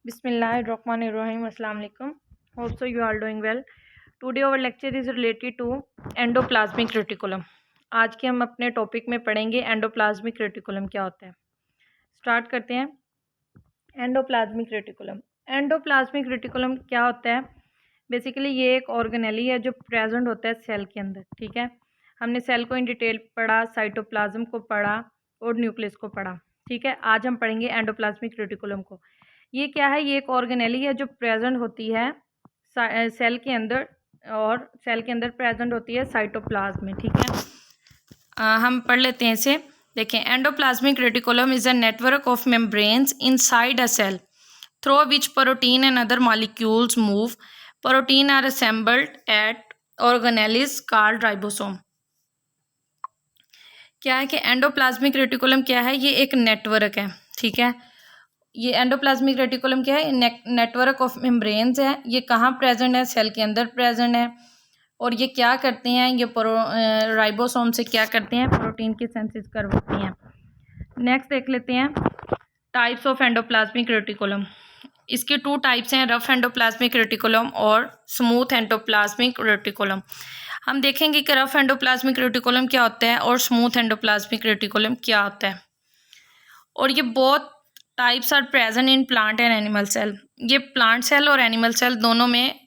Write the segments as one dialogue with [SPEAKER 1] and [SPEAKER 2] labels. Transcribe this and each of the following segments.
[SPEAKER 1] Bismillahirrahmanirrahim. Assalamu alaikum. Hope so you are doing well. Today our lecture is related to endoplasmic reticulum. आज के हम अपने topic में पढ़ेंगे एंडोप्लाज्मिक रेटिकुलम क्या होता है. स्टार्ट करते हैं. Endoplasmic reticulum. एंडोप्लाज्मिक रेटिकुलम क्या होता है? बेसिकली ये एक ऑर्गेनेली है जो प्रेजेंट होता है सेल के अंदर. ठीक है, हमने सेल को इन डिटेल पढ़ा, साइटोप्लाज्म को पढ़ा और न्यूक्लियस को पढ़ा. ठीक है, आज हम पढ़ेंगे एंडोप्लाज्मिक रेटिकुलम को. ये क्या है? ये एक ऑर्गेनेली है जो प्रेजेंट होती है सेल के अंदर और सेल के अंदर प्रेजेंट होती है साइटोप्लाज्म में. ठीक है, हम पढ़ लेते हैं इसे. देखें, endoplasmic reticulum is a network of membranes inside a cell through which protein and other molecules move. Protein are assembled at organelles called ribosome. क्या है कि एंडोप्लाज्मिक रेटिकुलम क्या है? ये एक नेटवर्क है. ठीक है, ये एंडोप्लाज्मिक रेटिकुलम क्या है? नेटवर्क ऑफ मेम्ब्रेन्स है. ये कहाँ प्रेजेंट है? सेल के अंदर प्रेजेंट है. और ये क्या करते हैं? ये राइबोसोम से क्या करते हैं? प्रोटीन की सिंथेसिस करवाते हैं. नेक्स्ट देख लेते हैं टाइप्स ऑफ एंडोप्लाज्मिक रेटिकुलम. इसके 2 टाइप्स हैं, रफ एंडोप्लाज्मिक रेटिकुलम और स्मूथ एंडोप्लाज्मिक रेटिकुलम. हम देखेंगे कि रफ एंडोप्लाज्मिक रेटिकुलम क्या होता है और स्मूथ एंडोप्लाज्मिक रेटिकुलम क्या होता है. और ये बहुत types are present in plant and animal cell. ये प्लांट सेल और एनिमल सेल दोनों में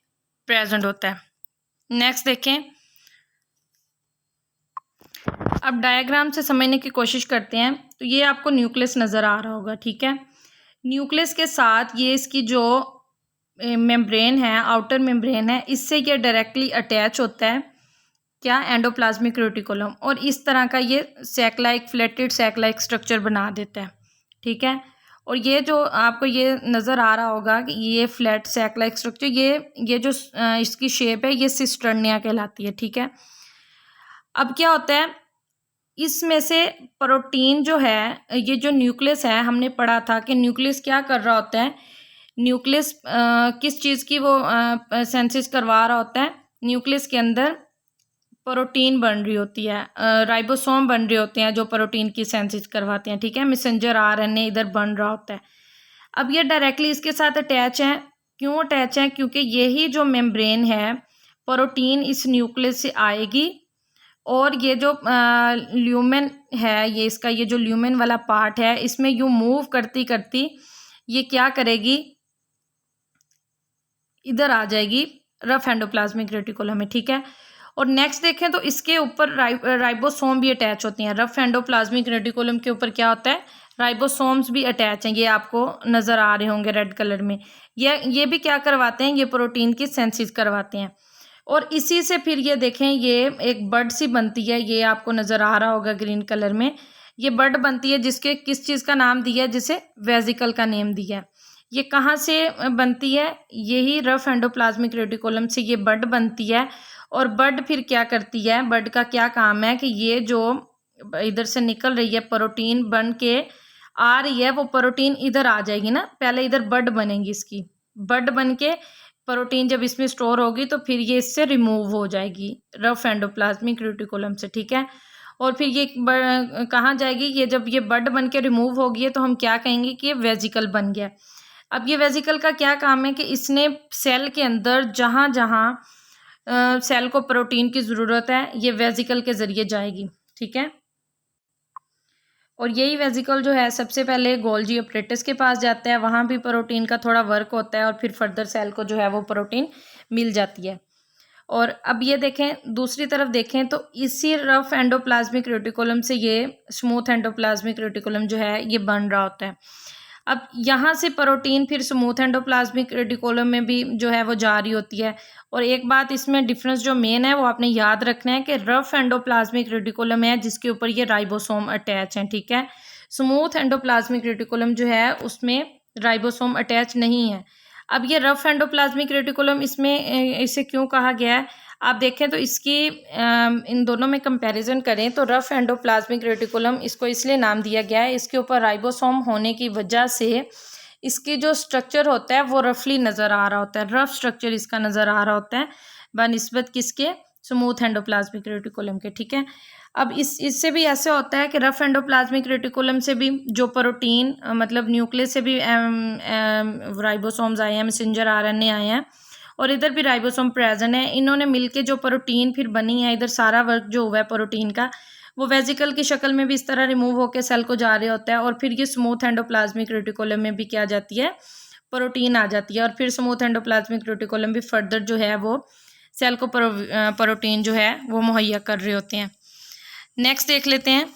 [SPEAKER 1] प्रेजेंट होता है. नेक्स्ट देखें, अब डायग्राम से समझने की कोशिश करते हैं. तो ये आपको न्यूक्लियस नज़र आ रहा होगा. ठीक है, न्यूक्लियस के साथ ये इसकी जो मेम्ब्रेन है, आउटर मेम्ब्रेन है, इससे ये डायरेक्टली अटैच होता है. क्या? Endoplasmic reticulum. और इस तरह का ये sac like, flattened sac like structure बना देता है. ठीक है, और ये जो आपको ये नज़र आ रहा होगा कि ये फ्लैट सैक लाइक स्ट्रक्चर, ये जो इसकी शेप है, ये सिस्टर्निया कहलाती है. ठीक है, अब क्या होता है? इसमें से प्रोटीन जो है, ये जो न्यूक्लियस है, हमने पढ़ा था कि न्यूक्लियस क्या कर रहा होता है. न्यूक्लियस किस चीज़ की वो सेंसिस करवा रहा होता है? न्यूक्लियस के अंदर प्रोटीन बन रही होती है, राइबोसोम बन रहे होते हैं जो प्रोटीन की सेंसिस करवाते हैं. ठीक है, मैसेंजर आरएनए इधर बन रहा होता है. अब ये डायरेक्टली इसके साथ अटैच है. क्यों अटैच है? क्योंकि यही जो मेम्ब्रेन है, प्रोटीन इस न्यूक्लियस से आएगी और ये जो ल्यूमेन है, ये इसका ये जो ल्यूमेन वाला पार्ट है, इसमें यूँ मूव करती करती ये क्या करेगी? इधर आ जाएगी रफ एंडोप्लाज्मिक रेटिकुलम में. ठीक है, और नेक्स्ट देखें तो इसके ऊपर राइबोसोम भी अटैच होती हैं. रफ एंडोप्लाज्मिक रेटिकुलम के ऊपर क्या होता है? राइबोसोम्स भी अटैच हैं. ये आपको नज़र आ रहे होंगे रेड कलर में. ये भी क्या करवाते हैं? ये प्रोटीन की सेंसिस करवाते हैं. और इसी से फिर ये देखें, ये एक बड सी बनती है. ये आपको नज़र आ रहा होगा ग्रीन कलर में. ये बड बनती है जिसके किस चीज़ का नाम दिया है? जिसे वेजिकल का नेम दिया है. ये कहाँ से बनती है? यही रफ एंडोप्लाज्मिक रेटिकुलम से ये बड बनती है. और बड फिर क्या करती है? बड का क्या काम है कि ये जो इधर से निकल रही है प्रोटीन बन के आ रही है, वो प्रोटीन इधर आ जाएगी ना. पहले इधर बड बनेगी, इसकी बड बन के प्रोटीन जब इसमें स्टोर होगी तो फिर ये इससे रिमूव हो जाएगी रफ एंडोप्लाज्मिक रेटिकुलम से. ठीक है, और फिर ये कहाँ जाएगी? ये जब ये बड बन के रिमूव होगी तो हम क्या कहेंगे कि ये वेजिकल बन गया. अब ये वेजिकल का क्या काम है कि इसने सेल के अंदर जहाँ जहाँ सेल को प्रोटीन की ज़रूरत है, ये वेजिकल के ज़रिए जाएगी. ठीक है, और यही वेजिकल जो है सबसे पहले गोल्जी अपरेटस के पास जाता है. वहाँ भी प्रोटीन का थोड़ा वर्क होता है और फिर फर्दर सेल को जो है वो प्रोटीन मिल जाती है. और अब ये देखें, दूसरी तरफ देखें तो इसी रफ एंडोप्लाज्मिक रेटिकुलम से ये स्मूथ एंडोप्लाज्मिक रेटिकुलम जो है ये बन रहा होता है. अब यहाँ से प्रोटीन फिर स्मूथ एंडोप्लाज्मिक रेटिकुलम में भी जो है वो जा रही होती है. और एक बात इसमें डिफरेंस जो मेन है वो आपने याद रखना है कि रफ एंडोप्लाज्मिक रेटिकुलम है जिसके ऊपर ये राइबोसोम अटैच हैं. ठीक है, स्मूथ एंडोप्लाज्मिक रेटिकुलम जो है उसमें राइबोसोम अटैच नहीं है. अब ये रफ एंडोप्लाज्मिक रेटिकुलम, इसमें इसे क्यों कहा गया है? आप देखें तो इसकी इन दोनों में कंपैरिजन करें तो रफ एंडोप्लाज्मिक रेटिकुलम इसको इसलिए नाम दिया गया है, इसके ऊपर राइबोसोम होने की वजह से इसकी जो स्ट्रक्चर होता है वो रफली नज़र आ रहा होता है. रफ स्ट्रक्चर इसका नज़र आ रहा होता है बनिस्बत किसके? स्मूथ एंडोप्लाज्मिक रेटिकुलम के, ठीक है। अब इससे भी ऐसे होता है कि रफ एंडोप्लाज्मिक रेटिकुलम से भी जो प्रोटीन मतलब न्यूक्लियस से भी राइबोसोम्स आए हैं, मैसेंजर आरएनए आए हैं, और इधर भी राइबोसोम प्रेजेंट है। इन्होंने मिलके जो प्रोटीन फिर बनी है, इधर सारा वर्क जो हुआ है प्रोटीन का, वो वेजिकल की शक्ल में भी इस तरह रिमूव होकर सेल को जा रहा होता है, और फिर ये स्मूथ एंडोप्लाज्मिक रेटिकुलम में भी क्या जाती है, प्रोटीन आ जाती है, और फिर स्मूथ एंडोप्लाज्मिक रेटिकुलम भी फर्दर जो है वो सेल को प्रोटीन जो है वो मुहैया कर रहे होते हैं। नेक्स्ट देख लेते हैं।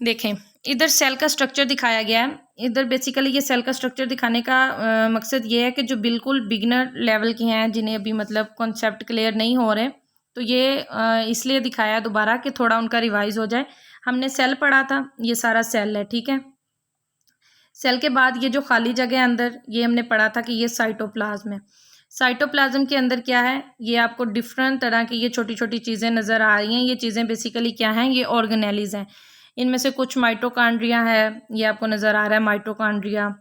[SPEAKER 1] देखें, इधर सेल का स्ट्रक्चर दिखाया गया है। इधर बेसिकली ये सेल का स्ट्रक्चर दिखाने का मकसद ये है कि जो बिल्कुल बिगिनर लेवल के हैं, जिन्हें अभी मतलब कॉन्सेप्ट क्लियर नहीं हो रहे, तो ये इसलिए दिखाया है दोबारा कि थोड़ा उनका रिवाइज हो जाए। हमने सेल पढ़ा था, ये सारा सेल है, ठीक है। सेल के बाद ये जो खाली जगह है अंदर, ये हमने पढ़ा था कि ये साइटोप्लाज्म है। साइटोप्लाज्म के अंदर क्या है, ये आपको डिफरेंट तरह की ये छोटी छोटी चीज़ें नज़र आ रही हैं। ये चीज़ें बेसिकली क्या हैं, ये ऑर्गेनेलीज हैं। इनमें से कुछ माइटोकॉन्ड्रिया है, ये आपको नज़र आ रहा है माइटोकॉन्ड्रिया,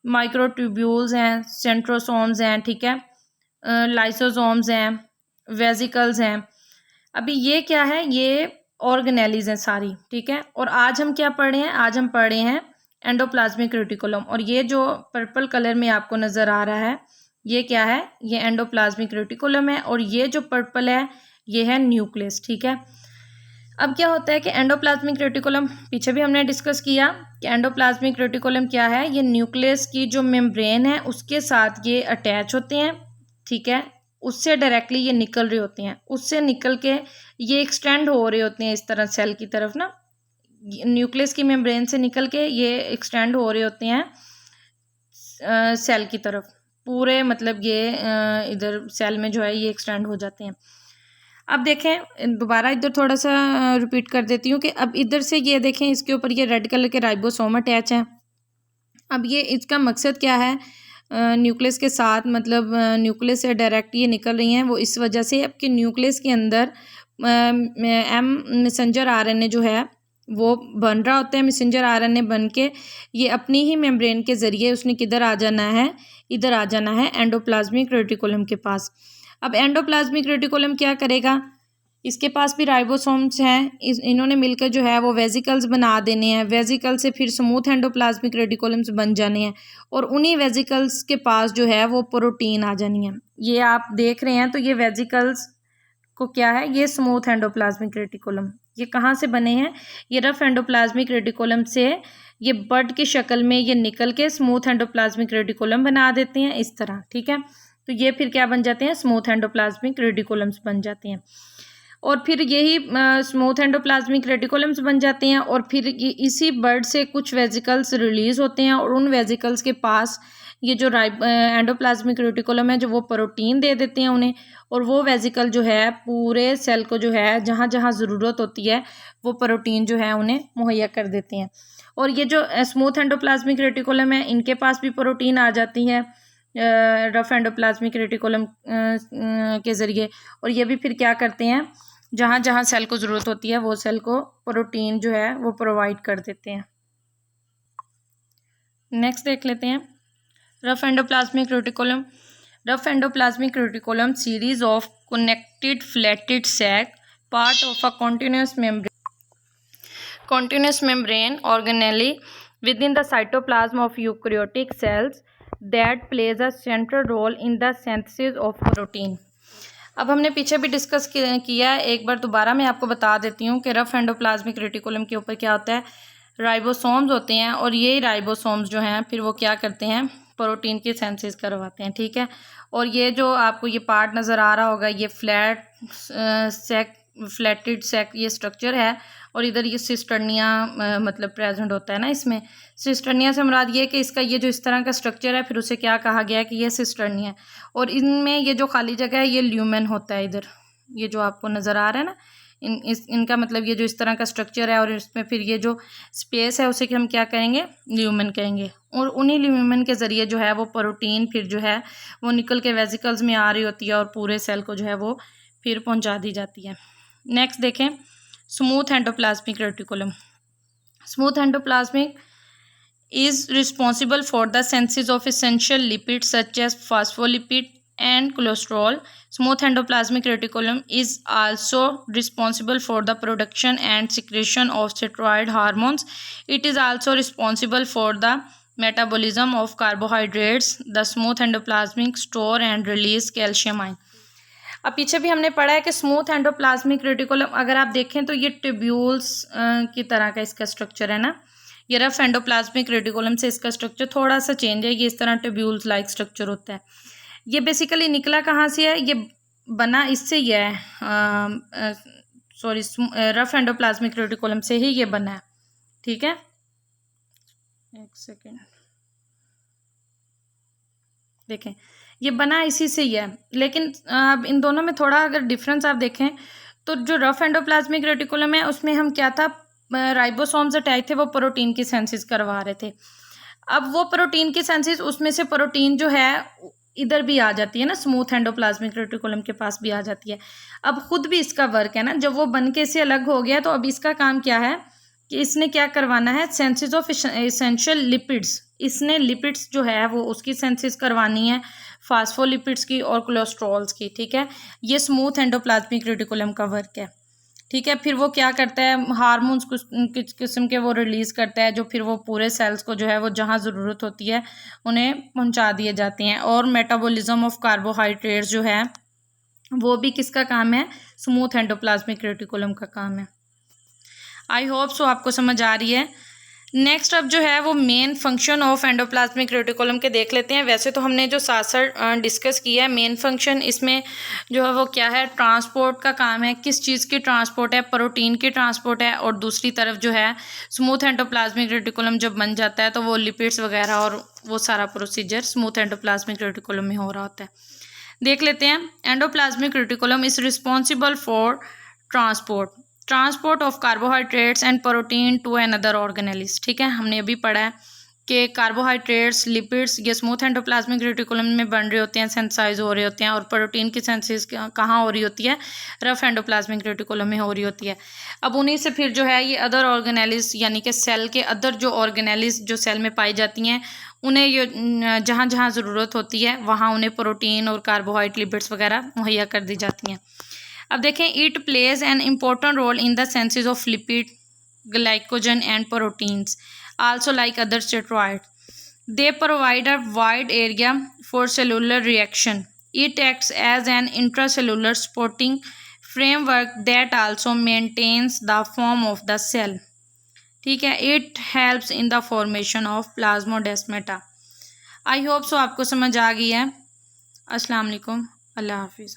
[SPEAKER 1] माइक्रोट्यूब्यूल्स हैं, सेंट्रोसोम्स हैं, ठीक है, लाइसोसोम्स हैं, वेजिकल्स हैं। अभी ये क्या है, ये ऑर्गेनेलीज हैं सारी, ठीक है। और आज हम क्या पढ़े हैं, आज हम पढ़े हैं एंडोप्लाज्मिक रेटिकुलम, और ये जो पर्पल कलर में आपको नज़र आ रहा है, ये क्या है, ये एंडोप्लाज्मिक रेटिकुलम है, और ये जो पर्पल है ये है न्यूक्लियस, ठीक है। अब क्या होता है कि एंडोप्लाज्मिक रेटिकुलम पीछे भी हमने डिस्कस किया कि एंडोप्लाज्मिक रेटिकुलम क्या है, ये न्यूक्लियस की जो मेम्ब्रेन है उसके साथ ये अटैच होते हैं, ठीक है। उससे डायरेक्टली ये निकल रहे होते हैं, उससे निकल के ये एक्सटेंड हो रहे होते हैं इस तरह सेल की तरफ ना, न्यूक्लियस की मेम्ब्रेन से निकल के ये एक्सटेंड हो रहे होते हैं सेल की तरफ, पूरे मतलब ये इधर सेल में जो है ये एक्सटेंड हो जाते हैं। अब देखें, दोबारा इधर थोड़ा सा रिपीट कर देती हूँ कि अब इधर से ये देखें, इसके ऊपर ये रेड कलर के राइबोसोम अटैच हैं। अब ये इसका मकसद क्या है, न्यूक्लियस के साथ मतलब न्यूक्लियस से डायरेक्ट ये निकल रही हैं, वो इस वजह से अब कि न्यूक्लियस के अंदर मैसेंजर आरएनए जो है वो बन रहा होता है। मैसेंजर आरएनए बन के ये अपनी ही मेम्ब्रेन के ज़रिए उसने किधर आ जाना है, इधर आ जाना है एंडोप्लाज्मिक रेटिकुलम के पास। अब एंडोप्लाज्मिक रेटिकुलम क्या करेगा, इसके पास भी राइबोसोम्स हैं, इन्होंने मिलकर जो है वो वेजिकल्स बना देने हैं। वेजिकल से फिर स्मूथ एंडोप्लाज्मिक रेटिकुलम्स बन जाने हैं, और उन्हीं वेजिकल्स के पास जो है वो प्रोटीन आ जानी है। ये आप देख रहे हैं, तो ये वेजिकल्स को क्या है, ये स्मूथ एंडोप्लाज्मिक रेटिकुलम, ये कहाँ से बने हैं, ये रफ एंडोप्लाज्मिक रेटिकुलम से ये बड की शक्ल में ये निकल के स्मूथ एंडोप्लाज्मिक रेटिकुलम बना देते हैं इस तरह, ठीक है। तो ये फिर क्या बन जाते हैं, स्मूथ एंडोप्लाज्मिक रेटिकुलम्स बन जाते हैं, और फिर यही स्मूथ एंडोप्लाज्मिक रेटिकुलम्स बन जाते हैं, और फिर इसी बर्ड से कुछ वेजिकल्स रिलीज होते हैं, और उन वेजिकल्स के पास ये जो एंडोप्लाज्मिक रेटिकुलम है जो वो प्रोटीन दे देते हैं उन्हें, और वो वेजिकल जो है पूरे सेल को जो है जहाँ जहाँ ज़रूरत होती है वो प्रोटीन जो है उन्हें मुहैया कर देते हैं। और ये जो स्मूथ एंडोप्लाज्मिक रेटिकुलम है, इनके पास भी प्रोटीन आ जाती है रफ एंडोप्लाज्मिक रेटिकुलम के ज़रिए, और ये भी फिर क्या करते हैं, जहाँ जहाँ सेल को ज़रूरत होती है वो सेल को प्रोटीन जो है वो प्रोवाइड कर देते हैं। नेक्स्ट देख लेते हैं rough endoplasmic reticulum. Rough endoplasmic reticulum series of connected flattened sac part of a continuous membrane organelle within the cytoplasm of eukaryotic cells that plays a central role in the synthesis of protein। अब हमने पीछे भी discuss किया है, एक बार दोबारा मैं आपको बता देती हूँ कि रफ एंडोप्लाज्मिक रेटिकुलम के ऊपर क्या होता है, राइबोसोम्स होते हैं, और ये राइबोसोम्स जो हैं फिर वो क्या करते हैं, प्रोटीन की सिंथेसिस करवाते हैं, ठीक है। और ये जो आपको ये पार्ट नज़र आ रहा होगा, ये फ्लैटेड सैक ये स्ट्रक्चर है, और इधर ये सिस्टर्निया मतलब प्रेजेंट होता है ना इसमें। सिस्टर्निया से मुराद ये है कि इसका ये जो इस तरह का स्ट्रक्चर है, फिर उसे क्या कहा गया है कि ये सिस्टर्निया है, और इनमें ये जो खाली जगह है ये ल्यूमेन होता है। इधर ये जो आपको नज़र आ रहा है ना, इनका मतलब ये जो इस तरह का स्ट्रक्चर है, और इसमें फिर ये जो स्पेस है उसे कि हम क्या कहेंगे, ल्यूमेन कहेंगे, और उन्हीं ल्यूमेन के ज़रिए जो है वो प्रोटीन फिर जो है वो निकल के वेजिकल्स में आ रही होती है, और पूरे सेल को जो है वो फिर पहुंचा दी जाती है। नेक्स्ट देखें smooth endoplasmic reticulum. Smooth endoplasmic is responsible for the synthesis of essential lipids such as phospholipid, and cholesterol. Smooth endoplasmic reticulum is also responsible for the production and secretion of steroid hormones. It is also responsible for the metabolism of carbohydrates. The smooth endoplasmic store and release calcium ion. अब पीछे भी हमने पढ़ा है कि smooth endoplasmic reticulum अगर आप देखें तो ये ट्यूब्यूल्स की तरह का इसका स्ट्रक्चर है ना। ये रफ एंडोप्लाज्मिक रेटिकुलम से इसका स्ट्रक्चर थोड़ा सा चेंज है, ये इस तरह ट्यूब्यूल्स लाइक स्ट्रक्चर होता है। ये बेसिकली निकला कहाँ से है, ये बना इससे ही है, सॉरी रफ एंडोप्लाज्मिक रेटिकुलम से ही ये बना है। ठीक है, एक सेकेंड देखें, ये बना इसी से ही है। लेकिन अब इन दोनों में थोड़ा अगर डिफरेंस आप देखें तो जो रफ एंडोप्लाज्मिक रेटिकुलम है उसमें हम क्या था, राइबोसोम्स अटैच थे, वो प्रोटीन की सेंसिस करवा रहे थे। अब वो प्रोटीन की सेंसिस, उसमें से प्रोटीन जो है इधर भी आ जाती है ना, स्मूथ एंडोप्लाज्मिक रेटिकुलम के पास भी आ जाती है। अब खुद भी इसका वर्क है ना, जब वो बन के से अलग हो गया तो अब इसका काम क्या है कि इसने क्या करवाना है, सेंसिस ऑफ एसेंशियल लिपिड्स। इसने लिपिड्स जो है वो उसकी सेंसिस करवानी है, फास्फोलिपिड्स की और कोलेस्ट्रॉल्स की। ठीक है, ये स्मूथ एंडोप्लाज्मिक रेटिकुलम का वर्क है। ठीक है, फिर वो क्या करता है, हार्मोन्स कुछ किस्म के वो रिलीज़ करता है, जो फिर वो पूरे सेल्स को जो है वो जहाँ ज़रूरत होती है उन्हें पहुँचा दिए जाते हैं। और मेटाबॉलिज्म ऑफ कार्बोहाइड्रेट्स जो है वो भी किसका काम है, स्मूथ एंडोप्लाज्मिक रेटिकुलम का काम है। आई होप सो आपको समझ आ रही है। नेक्स्ट अब जो है वो main function of endoplasmic reticulum के देख लेते हैं। वैसे तो हमने जो साथ साथ डिस्कस किया है, मेन फंक्शन इसमें जो है वो क्या है, ट्रांसपोर्ट का काम है। किस चीज़ की ट्रांसपोर्ट है, प्रोटीन की ट्रांसपोर्ट है। और दूसरी तरफ जो है स्मूथ एंडोप्लाज्मिक रेटिकुलम जब बन जाता है तो वो लिपिड्स वगैरह और वो सारा प्रोसीजर स्मूथ एंडोप्लाज्मिक रेटिकुलम में हो रहा होता है। देख लेते हैं, endoplasmic reticulum is responsible for transport of carbohydrates and protein to another organelles. ठीक है, हमने अभी पढ़ा है कि कार्बोहाइड्रेट्स, लिपिड्स ये स्मूथ एंडोप्लाज्मिक रेटिकुलम में बन रहे होते हैं, सेंसाइज हो रहे होते हैं। और प्रोटीन की सेंसिस कहाँ हो रही होती है, रफ एंडोप्लाज्मिक रेटिकुलम में हो रही होती है। अब उन्हीं से फिर जो है ये अदर ऑर्गेनेल्स यानी कि सेल के अदर जो ऑर्गेनेल्स जो सेल में पाई जाती हैं, उन्हें ये जहाँ जहाँ ज़रूरत होती है वहाँ उन्हें प्रोटीन और कार्बोहाइड्रेट, लिपिड्स वगैरह मुहैया कर दी जाती हैं। अब देखें, it plays an important role in the synthesis of lipid, glycogen and proteins also like other steroid. They provide a wide area for cellular reaction. It acts as an intracellular supporting framework that also maintains the form of the cell. ठीक है, it helps in the formation of plasmodesmata. I hope so आपको समझ आ गई है। अस्सलाम वालेकुम, अल्लाह हाफिज़।